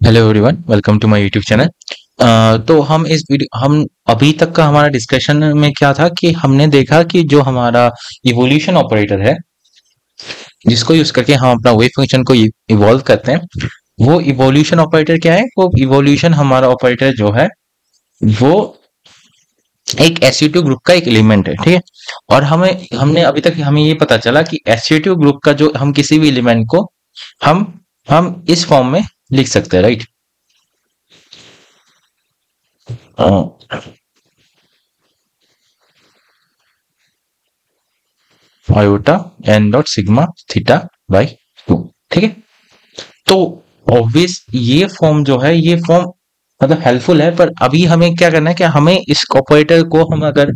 Hello everyone, welcome to my YouTube channel. तो हम अभी तक का हमारा डिस्कशन में क्या था कि हमने देखा कि जो हमारा इवोल्यूशन ऑपरेटर है, जिसको यूज करके हम अपना वेव फंक्शन को इवॉल्व करते हैं, वो इवोल्यूशन ऑपरेटर क्या है? वो इवोल्यूशन हमारा ऑपरेटर जो है वो एक SU2 ग्रुप का एक एलिमेंट है, ठीक है। और हमने अभी तक हमें ये पता चला कि SU2 ग्रुप का जो हम किसी भी एलिमेंट को हम हम इस फॉर्म में लिख सकते हैं, right. Iota n dot sigma theta by 2, ठीक है। तो ऑब्वियस ये फॉर्म जो है, ये फॉर्म मतलब हेल्पफुल है, पर अभी हमें क्या करना है कि हमें इस ऑपरेटर को हम अगर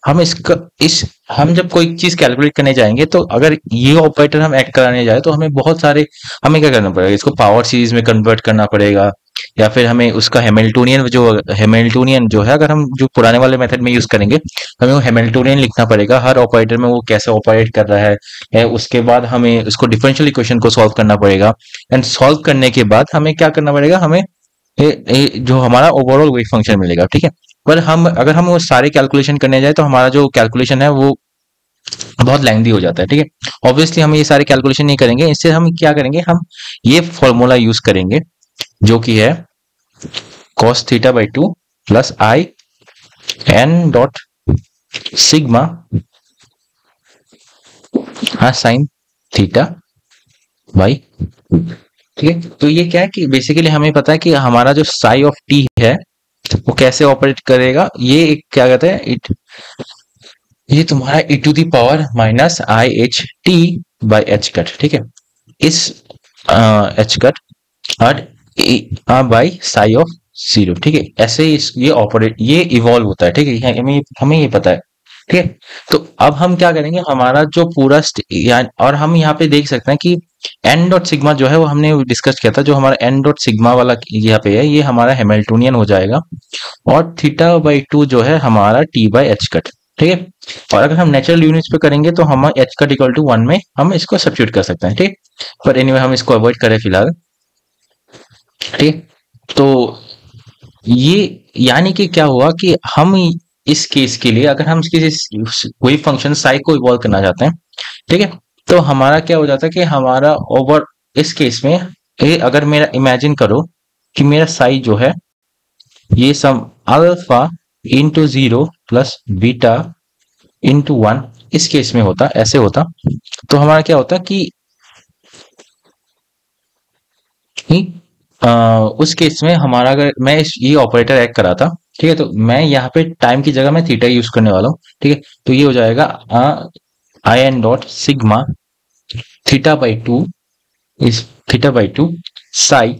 हम इसका इस हम जब कोई चीज कैलकुलेट करने जाएंगे, तो अगर ये ऑपरेटर हम ऐड कराने जाए तो हमें बहुत सारे हमें क्या करना पड़ेगा, इसको पावर सीरीज में कन्वर्ट करना पड़ेगा, या फिर हमें उसका हेमिल्टोनियन जो है, अगर हम जो पुराने वाले मेथड में यूज करेंगे, हमें वो हेमिल्टोनियन लिखना पड़ेगा हर ऑपरेटर में, वो कैसे ऑपरेट कर रहा है। उसके बाद हमें उसको डिफरेंशियल इक्वेशन को सॉल्व करना पड़ेगा, एंड सॉल्व करने के बाद हमें क्या करना पड़ेगा, हमें जो हमारा ओवरऑल वेव फंक्शन मिलेगा, ठीक है। पर अगर हम वो सारे कैलकुलेशन करने जाए तो हमारा जो कैलकुलेशन है वो बहुत लेंथी हो जाता है, ठीक है। ऑब्वियसली हम ये सारे कैलकुलेशन नहीं करेंगे, इससे हम क्या करेंगे, हम ये फॉर्मूला यूज करेंगे जो कि है cos theta by 2 plus i N dot sigma sine theta by, ठीक है। तो ये क्या है कि बेसिकली हमें पता है कि हमारा जो साई ऑफ टी है वो कैसे ऑपरेट करेगा। ये एक क्या कहते हैं, ये तुम्हारा e to the power minus I H T by H cut, ठीक है। इस एच कट और बाई साई ऑफ जीरो, ठीक है। ऐसे ये इवॉल्व होता है, ठीक है। हमें ये पता है, ठीक है। तो अब हम क्या करेंगे, हमारा जो पूरा और हम यहाँ पे देख सकते हैं कि एन डॉट सिग्मा जो है वो हमने डिस्कस किया था, जो हमारा एन डॉट सिग्मा वाला यहाँ पे है, ये हमारा हेमिल्टोनियन हो जाएगा, और थीटा बाई 2 जो है हमारा टी बाई एच कट, ठीक है। और अगर हम नेचुरल यूनिट्स पे करेंगे तो हम एच कट इक्वल टू 1 में हम इसको सब्स्टिट्यूट कर सकते हैं, ठीक। पर एनीवे हम इसको अवॉइड करें फिलहाल, ठीक। तो ये यानी कि क्या हुआ कि हम इस केस के लिए अगर हम किसी कोई फंक्शन साई को इवॉल्व करना चाहते हैं, ठीक है, तो हमारा क्या हो जाता है कि हमारा ओवर इस केस में अगर मेरा इमेजिन करो कि मेरा साई जो है ये sum alpha into 0 plus beta into 1 इस केस में होता, ऐसे होता, तो हमारा क्या होता कि उस केस में हमारा अगर मैं ये ऑपरेटर ऐड करा था, ठीक है, तो मैं यहाँ पे टाइम की जगह मैं थीटा यूज करने वाला हूँ, ठीक है। तो ये हो जाएगा I N dot sigma theta by 2 इस थीटा बाई 2 साई,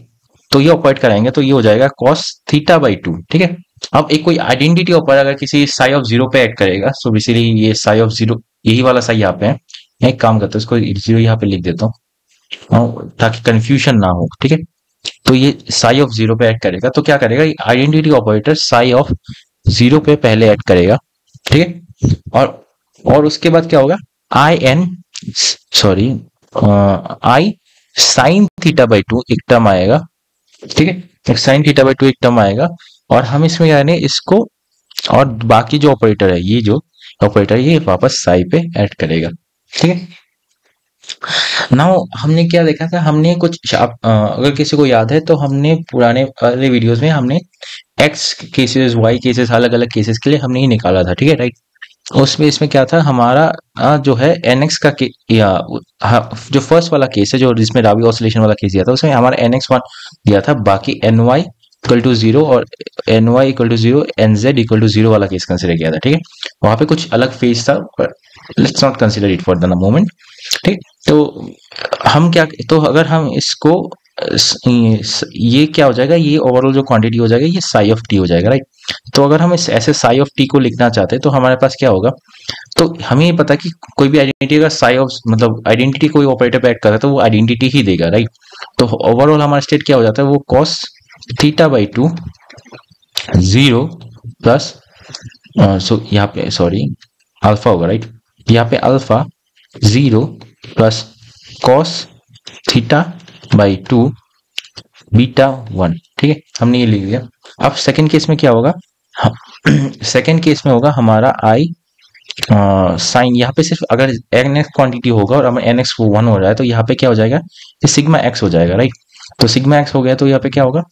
तो ये ऑपरेट कराएंगे तो ये हो जाएगा कॉस थीटा बाई 2, ठीक है। अब एक कोई आइडेंटिटी ऑपरेटर अगर किसी साई ऑफ जीरो पे ऐड करेगा, सो बेसिकली ये साई ऑफ जीरो, यही वाला साई यहाँ पे है, एक काम करता हूँ इसको जीरो यहाँ पे लिख देता हूँ ताकि कंफ्यूजन ना हो, ठीक है। तो ये साई ऑफ जीरो पे ऐड करेगा, तो क्या करेगा, identity operator Sai of zero पे पहले ऐड करेगा, ठीक है। और उसके बाद क्या होगा, I N sorry I sine theta by 2 एक टर्म आएगा, ठीक है। एक साइन थीटा बाई 2 एक टर्म आएगा, और हम इसमें यानी इसको और बाकी जो ऑपरेटर है, ये जो ऑपरेटर ये वापस साई पे ऐड करेगा, ठीक है। नाउ हमने क्या देखा था, हमने कुछ अगर किसी को याद है तो हमने पुराने वाले वीडियोस में हमने एक्स केसेस वाई केसेस अलग अलग केसेस के लिए हमने ही निकाला था, ठीक है, राइट। उसमें इसमें क्या था हमारा जो है एन एक्स का जो फर्स्ट वाला केस है, जो जिसमें राबी ऑसिलेशन वाला केस दिया था, उसमें हमारा एन एक्स वन दिया था, बाकी n y equal to zero और n y equal to zero, n z equal to zero वाला केस कंसिडर किया था, ठीक है। वहां पे कुछ अलग फेज था, let's not consider it for the moment, ठीक। तो हम क्या, तो अगर हम इसको ये क्या हो जाएगा, ये ओवरऑल जो क्वांटिटी हो जाएगा ये साई ऑफ टी हो जाएगा, राइट। तो अगर हम इस ऐसे साई ऑफ टी को लिखना चाहते हैं तो हमारे पास क्या होगा, तो हमें ये पता कि कोई भी आइडेंटिटी का साई ऑफ मतलब आइडेंटिटी कोई ऑपरेटर पे ऐड कर रहा है तो वो आइडेंटिटी ही देगा, राइट। तो ओवरऑल हमारा स्टेट क्या हो जाता है, वो cos theta by 2 zero plus so यहाँ पे सॉरी अल्फा होगा, राइट। यहाँ पे alpha 0 plus cos theta by 2 beta 1, ठीक है, हमने ये लिख दिया। अब सेकंड केस में क्या होगा, सेकंड केस में होगा हमारा आई साइन, यहाँ पे सिर्फ अगर एन एक्स क्वांटिटी होगा और हमें एन एक्स 1 हो रहा है तो यहाँ पे क्या हो जाएगा, ये सिग्मा एक्स हो जाएगा, राइट। तो सिग्मा एक्स हो गया तो यहाँ पे क्या होगा,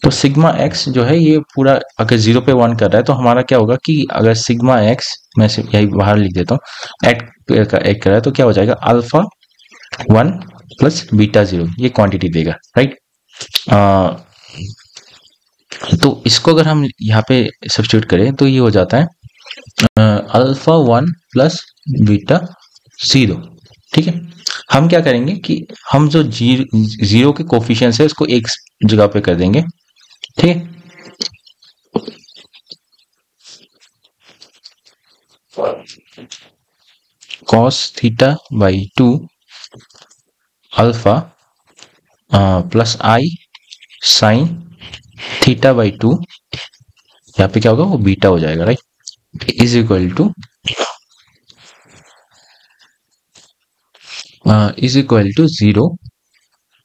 तो सिग्मा एक्स जो है ये पूरा अगर 0 पे 1 कर रहा है तो हमारा क्या होगा कि अगर सिग्मा एक्स, मैं सिर्फ यही बाहर लिख देता हूँ, एट कर रहा है तो क्या हो जाएगा, अल्फा 1 प्लस बीटा 0, ये क्वांटिटी देगा, राइट। तो इसको अगर हम यहाँ पे सब्स्टिट्यूट करें तो ये हो जाता है अल्फा 1 प्लस बीटा 0, ठीक है। हम क्या करेंगे कि हम जो जीरो के कोफिशिएंट्स है उसको एक जगह पे कर देंगे, ठीक है। cos theta by 2 alpha plus I sine theta by 2, यहाँ पे क्या होगा, वो बीटा हो जाएगा, right, is equal to 0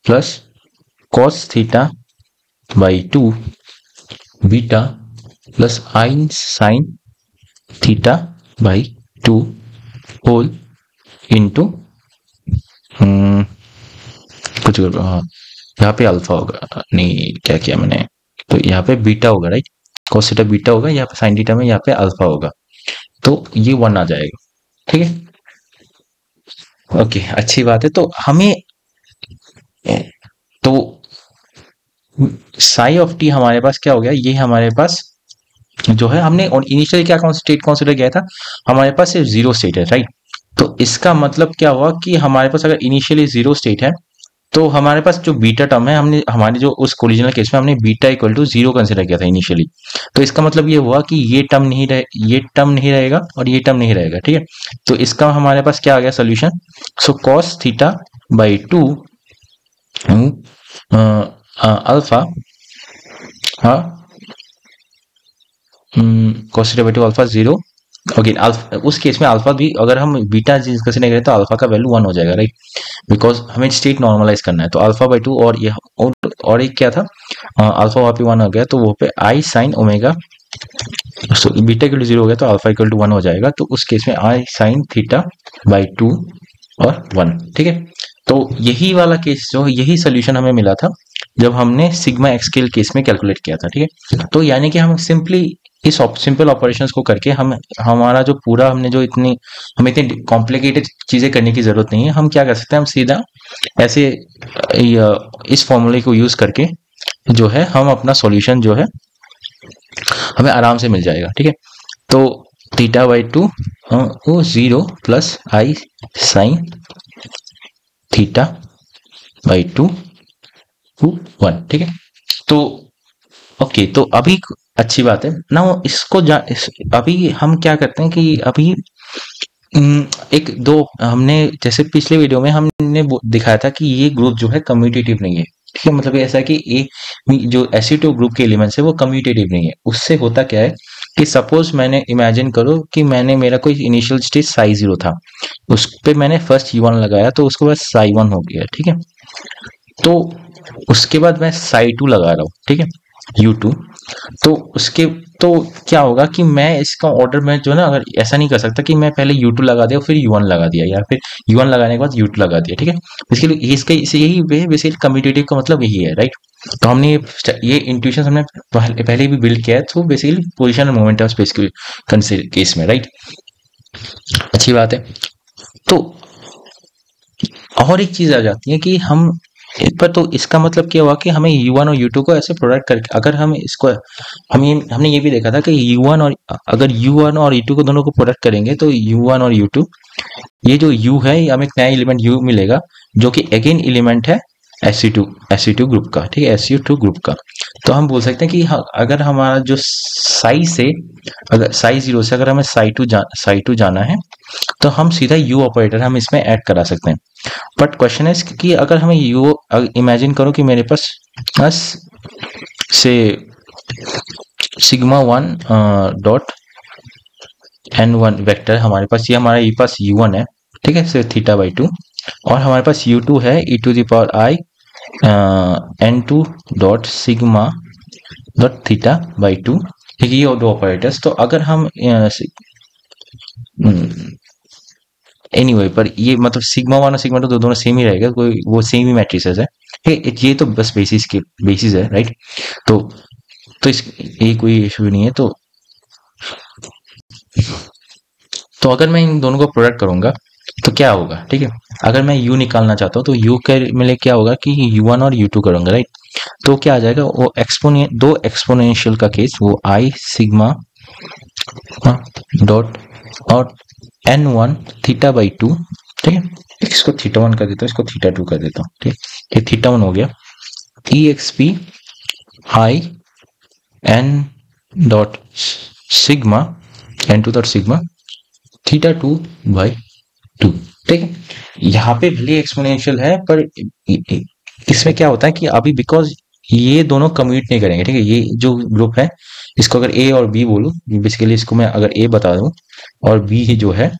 plus cos theta by 2 beta plus I sine theta by 2 whole into कुछ यहाँ पे अल्फा होगा, नहीं क्या किया मैंने, तो यहाँ पे बीटा होगा, राइट, cos थीटा बीटा होगा, यहाँ पे साइन थीटा में यहाँ पे अल्फा होगा, तो ये 1 आ जाएगा, ठीक है। ओके, अच्छी बात है। तो हमें तो साई ऑफ टी हमारे पास क्या हो गया, ये हमारे पास जो है, हमने इनिशियली क्या स्टेट कंसीडर किया था, हमारे पास सिर्फ जीरो स्टेट है, राइट। तो इसका मतलब क्या हुआ कि हमारे पास अगर इनिशियली जीरो स्टेट है तो हमारे पास जो बीटा टर्म है, हमने हमारे जो उस ओरिजिनल केस में हमने बीटा इक्वल टू 0 कंसीडर किया था इनिशियली, तो इसका मतलब ये हुआ कि ये टर्म नहीं रहेगा और ये टर्म नहीं रहेगा, ठीक है। तो इसका हमारे पास क्या आ गया solution, so cos theta by 2 alpha, हाँ, cos theta by 2 alpha 0, okay, उस केस में अल्फा भी अगर हम बीटा कंसीडर करें तो अल्फा का वैल्यू 1 हो जाएगा, राइट, बिकॉज हमें स्टेट नॉर्मलाइज करना है। तो अल्फा बाई 2 और ये और एक क्या था, अल्फा वहाँ पे 1 हो गया तो वो पे i sine omega, beta equal to 0 हो गया तो अल्फा इक्वल टू 1 हो जाएगा, तो उस केस में आई साइन थीटा बाई 2 और 1, ठीक है। तो यही वाला केस जो यही सोल्यूशन हमें मिला था जब हमने सिग्मा एक्स के केस में कैलकुलेट किया था, ठीक है। तो यानी कि हम सिंपली इस सिंपल ऑपरेशंस को करके हम हमारा जो पूरा हमने जो हमें इतनी कॉम्प्लिकेटेड चीजें करने की जरूरत नहीं है, हम क्या कर सकते हैं, हम सीधा ऐसे इस फॉर्मूले को यूज करके जो है हम अपना सॉल्यूशन जो है हमें आराम से मिल जाएगा, ठीक है। तो थीटा बाई 2 वो 0 plus I sine theta by 2 1, ठीक है। तो ओके, तो अभी अच्छी बात है ना, इसको अभी हम क्या करते हैं कि अभी एक दो हमने जैसे पिछले वीडियो में हमने दिखाया था कि ये ग्रुप जो है कम्यूटेटिव नहीं है, ठीक है। मतलब ऐसा है कि ये जो SU2 ग्रुप के एलिमेंट्स है वो कम्यूटेटिव नहीं है। उससे होता क्या है कि सपोज मैंने इमेजिन करो कि मेरा कोई इनिशियल स्टेज साई 0 था, उस पे मैंने फर्स्ट U1 लगाया तो उसके बाद साई 1 हो गया, ठीक है। तो उसके बाद मैं साई 2 लगा रहा हूँ, ठीक है, U2। तो उसके तो क्या होगा कि मैं इसका ऑर्डर में जो ना, अगर ऐसा नहीं कर सकता कि मैं पहले U2 लगा दिया फिर U1 लगा दिया या फिर U1 लगाने के बाद U2 लगा दिया, ठीक है। बेसिकली इसके यही बेसिकली कम्यूटेटिव का मतलब यही है, राइट। तो हमने ये इंट्यूशन हमने पहले भी बिल्ड किया है, तो basically position and momentum space के केस में, राइट, अच्छी बात है। तो और एक चीज आ जाती है कि हम पर, तो इसका मतलब क्या हुआ कि हमें U1 और U2 को ऐसे प्रोडक्ट करके अगर हम इसको हमने ये भी देखा था कि U1 और अगर U1 और U2 को दोनों को प्रोडक्ट करेंगे तो U1 और U2, ये जो U है हमें एक नया एलिमेंट U मिलेगा जो कि अगेन एलिमेंट है SU2 ग्रुप का, ठीक है, SU2 ग्रुप का। तो हम बोल सकते हैं कि अगर हमारा जो साई से अगर साई 0 से अगर हमें साई टू जाना है तो हम सीधा U ऑपरेटर हम इसमें ऐड करा सकते हैं। बट क्वेश्चन है कि अगर हमें U इमेजिन करो कि मेरे पास से सिग्मा 1 डॉट N1 वेक्टर हमारे पास, ये हमारा ये पास U1 है, ठीक है, से थीटा बाई 2, और हमारे पास U2 है e to the power I N2 dot sigma dot theta by two. ठीक है, ये दो ऑपरेटर्स। तो अगर हम एनीवे पर ये मतलब सिग्मा वन और सिग्मा टू तो दोनों सेम ही रहेगा, कोई वो सेम ही मैट्रिसेस है। ठीक है, ये तो बस बेसिस है, राइट। तो इस ये कोई इशू नहीं है। तो अगर मैं इन दोनों को प्रोडक्ट करूंगा तो क्या होगा, ठीक है। अगर मैं u निकालना चाहता हूँ तो u के मिले क्या होगा कि u1 और u2 करूंगा, राइट। तो क्या आ जाएगा, वो दो एक्सपोनेंशियल का केस, वो i सिग्मा डॉट और n1 थीटा बाई टू। ठीक है, इसको थीटा वन कर देता हूँ, इसको थीटा टू कर देता हूँ। ठीक है, ये थीटा वन हो गया। E x p i N dot sigma n two dot sigma theta two by two. ठीक है, यहाँ पे भले एक्सपोनेंशियल है पर इसमें क्या होता है कि अभी बिकॉज ये दोनों कम्यूट नहीं करेंगे। ठीक है, ये जो ग्रुप है इसको अगर ए और बी बोलूं, बेसिकली इसको मैं अगर ए बता दूं और बी ही जो है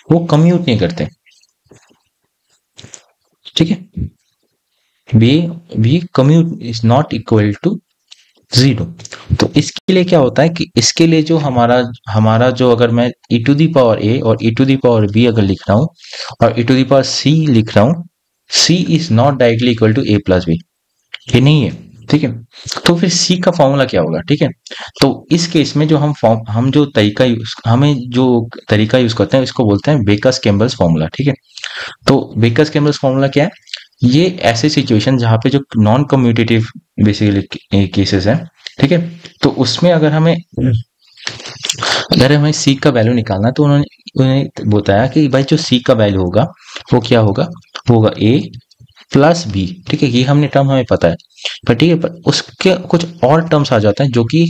वो कम्यूट नहीं करते। ठीक है, B B commute is not equal to zero. तो इसके लिए क्या होता है कि इसके लिए जो हमारा हमारा जो अगर मैं e to the power a और e to the power b अगर लिख रहा हूं और e to the power c लिख रहा हूं, c is not directly equal to a plus b, ये नहीं है। ठीक है, तो फिर सी का फॉर्मूला क्या होगा। ठीक है, तो इस केस में जो हम जो तरीका हमें जो तरीका यूज करते हैं इसको बोलते हैं बेकर्स कैम्बल्स फॉर्मूला। ठीक है, तो बेकर्स कैम्बल्स फॉर्मूला क्या है, ये ऐसे सिचुएशन जहां पे जो नॉन कम्यूटेटिव बेसिकली केसेस हैं। ठीक है, तो उसमें अगर हमें सी का वैल्यू निकालना है तो उन्होंने बताया कि भाई जो सी का वैल्यू होगा वो क्या होगा, वो होगा ए प्लस बी। ठीक है, ये हमने टर्म हमें पता है, पर ठीक है, पर उसके कुछ और टर्म्स आ जाते हैं जो कि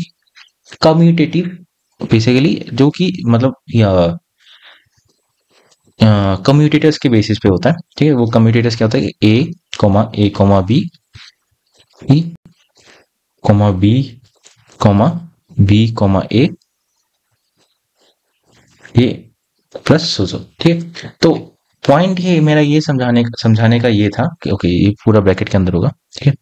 कम्यूटेटिव बेसिकली, जो कि मतलब कम्यूटेटर्स के बेसिस पे होता है। ठीक है, वो कम्यूटेटर्स क्या होता है, a comma b comma b comma a plus सोचो। ठीक है, तो पॉइंट ये मेरा ये समझाने का ये था कि ओके ये पूरा ब्रैकेट के अंदर होगा। ठीक है,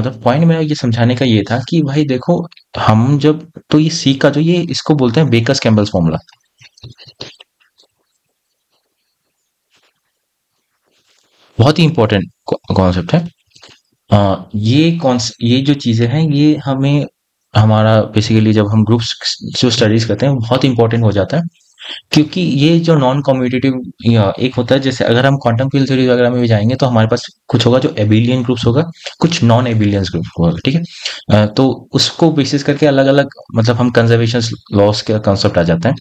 तो पॉइंट मेरा ये समझाने का ये था कि भाई देखो, हम जब तो ये सी का जो ये इसको बोलते हैं बेकर्स कैम्बल्स फॉर्मूला। बहुत ही इंपॉर्टेंट कॉन्सेप्ट है। ये जो चीजें हैं ये हमें हमारा बेसिकली जब हम ग्रुप्स जो स्टडीज करते हैं बहुत इंपॉर्टेंट हो जाता है, क्योंकि ये जो नॉन कम्यूटेटिव एक होता है, जैसे अगर हम क्वांटम फील्ड थ्योरी वगैरह में भी जाएंगे तो हमारे पास कुछ होगा जो एबिलियन ग्रुप्स होगा, कुछ नॉन एबिलियंस ग्रुप होगा। ठीक है, तो उसको बेसिस करके अलग अलग मतलब हम कंजर्वेशन लॉस का कंसेप्ट आ जाता है।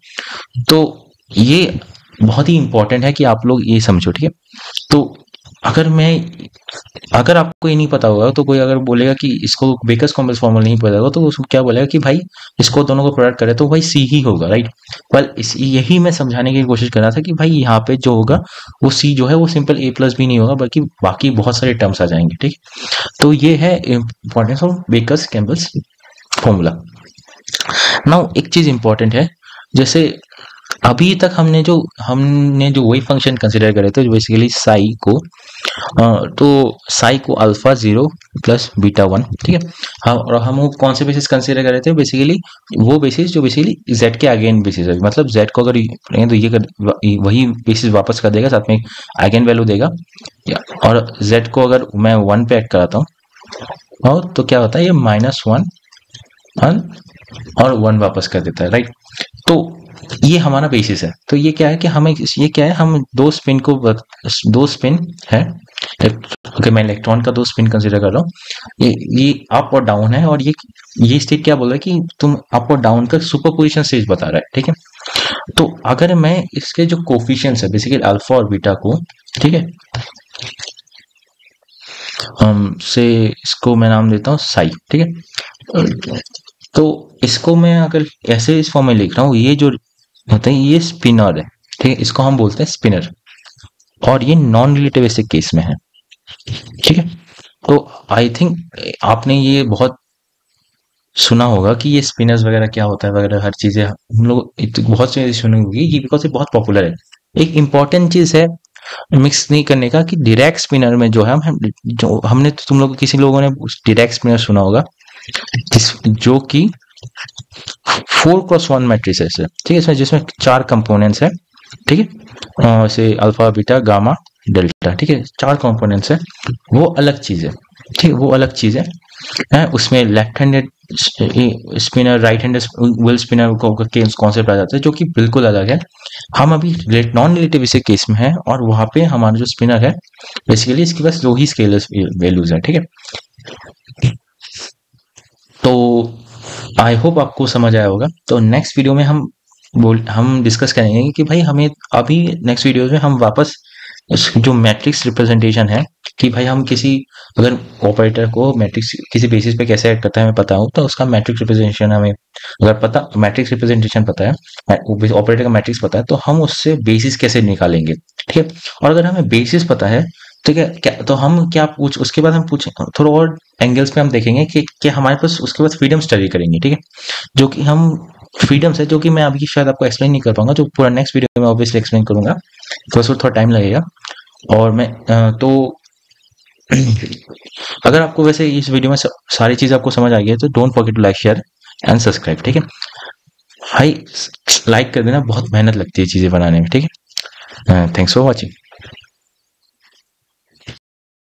तो ये बहुत ही इंपॉर्टेंट है कि आप लोग ये समझो। ठीक है, तो अगर आपको ये नहीं पता होगा तो कोई अगर बोलेगा कि इसको बेकर्स कॉम्प्लेक्स फॉर्मूला नहीं पता होगा तो उसको क्या बोलेगा कि भाई इसको दोनों को प्रोडक्ट करे तो भाई सी ही होगा, राइट। पर यही मैं समझाने की कोशिश कर रहा था कि भाई यहाँ पे जो होगा वो सी जो है वो सिंपल ए प्लस भी नहीं होगा, बल्कि बाकी बहुत सारे टर्म्स आ जाएंगे। ठीक, तो ये है importance of Baker's Campbell's formula. Now एक चीज इंपॉर्टेंट है, जैसे अभी तक हमने जो वही फंक्शन कंसिडर करे थे जो बेसिकली साई को तो साई को alpha zero plus beta one. ठीक है, हाँ, और हम वो कौन से बेसिस कंसिडर कर रहे थे, बेसिकली वो बेसिस जो बेसिकली जेड के अगेन बेसिस है, मतलब जेड को अगर करेंगे तो वही बेसिस वापस कर देगा, साथ में अगेन वैल्यू देगा। और जेड को अगर मैं वन पे ऐड कराता हूँ और तो क्या होता है, ये माइनस वन और वन वापस कर देता है, राइट। तो ये हमारा बेसिस है। तो ये क्या है कि ये क्या है, हम दो स्पिन है। ओके, मैं इलेक्ट्रॉन का दो स्पिन कंसीडर कर रहा हूँ, ये अप और डाउन है, और ये स्टेट क्या बोल रहा है कि तुम अप और डाउन का सुपरपोजिशन स्टेज बता रहा है। ठीक है, तो अगर मैं इसके जो कोफिशिएंट्स है बेसिकली अल्फा और बीटा को, ठीक है, से इसको मैं नाम देता हूँ साई। ठीक है, तो इसको मैं अगर ऐसे इस फॉर्म में लिख रहा हूँ, ये जो होता है ये स्पिनर है। ठीक है, इसको हम बोलते हैं स्पिनर, और ये नॉन रिलेटिविस्टिक केस में है। ठीक है, तो आई थिंक आपने ये बहुत सुना होगा कि ये स्पिनर्स वगैरह क्या होता है वगैरह, हर चीजें हम लोग बहुत सी सुनी होगी, ये बिकॉज ये बहुत पॉपुलर है। एक इंपॉर्टेंट चीज है मिक्स नहीं करने का कि डायरेक्ट स्पिनर में जो है हम जो हमने तो तुम लोग किसी लोगों ने डायरेक्ट स्पिनर सुना होगा जो कि 4x1 मैट्रिसेस है, ठीक है, इसमें जिसमें 4 कंपोनेंट्स है, ठीक है, से अल्फा बीटा गामा डेल्टा, ठीक है, 4 कंपोनेंट्स है, वो अलग चीज है, ठीक है, वो अलग चीज है। उसमें left handed spinner, right handed wheel spinner को कॉन्सेप्ट आ जाता है जो कि बिल्कुल अलग है। हम अभी नॉन रिलेटिविस्टिक केस में है और वहां पे हमारा जो स्पिनर है बेसिकली इसके पास दो ही स्केलर वैल्यूज है, ठीक है। तो आई होप आपको समझ आया होगा। तो नेक्स्ट वीडियो में हम डिस्कस करेंगे कि भाई हमें अभी नेक्स्ट वीडियो में हम वापस जो मैट्रिक्स रिप्रेजेंटेशन है कि भाई हम किसी अगर ऑपरेटर को मैट्रिक्स किसी बेसिस पे कैसे ऐड करता है हमें पता हो तो उसका मैट्रिक्स रिप्रेजेंटेशन हमें अगर पता मैट्रिक्स रिप्रेजेंटेशन पता है, ऑपरेटर का मैट्रिक्स पता है तो हम उससे बेसिस कैसे निकालेंगे, ठीक है। और अगर हमें बेसिस पता है, ठीक है, क्या तो हम क्या पूछ उसके बाद हम पूछ थोड़ा और एंगल्स पे हम देखेंगे कि हमारे पास उसके बाद फ्रीडम स्टडी करेंगे, ठीक है, जो कि हम फ्रीडम्स है जो कि मैं अभी शायद आपको एक्सप्लेन नहीं कर पाऊंगा, जो पूरा नेक्स्ट वीडियो में ऑब्वियसली एक्सप्लेन करूंगा, तो उसको थोड़ा टाइम लगेगा। और मैं तो अगर आपको वैसे इस वीडियो में सारी चीज आपको समझ आ गई है तो don't forget to like share and subscribe, ठीक है भाई, लाइक कर देना, बहुत मेहनत लगती है चीजें बनाने में, ठीक है। Thanks for watching.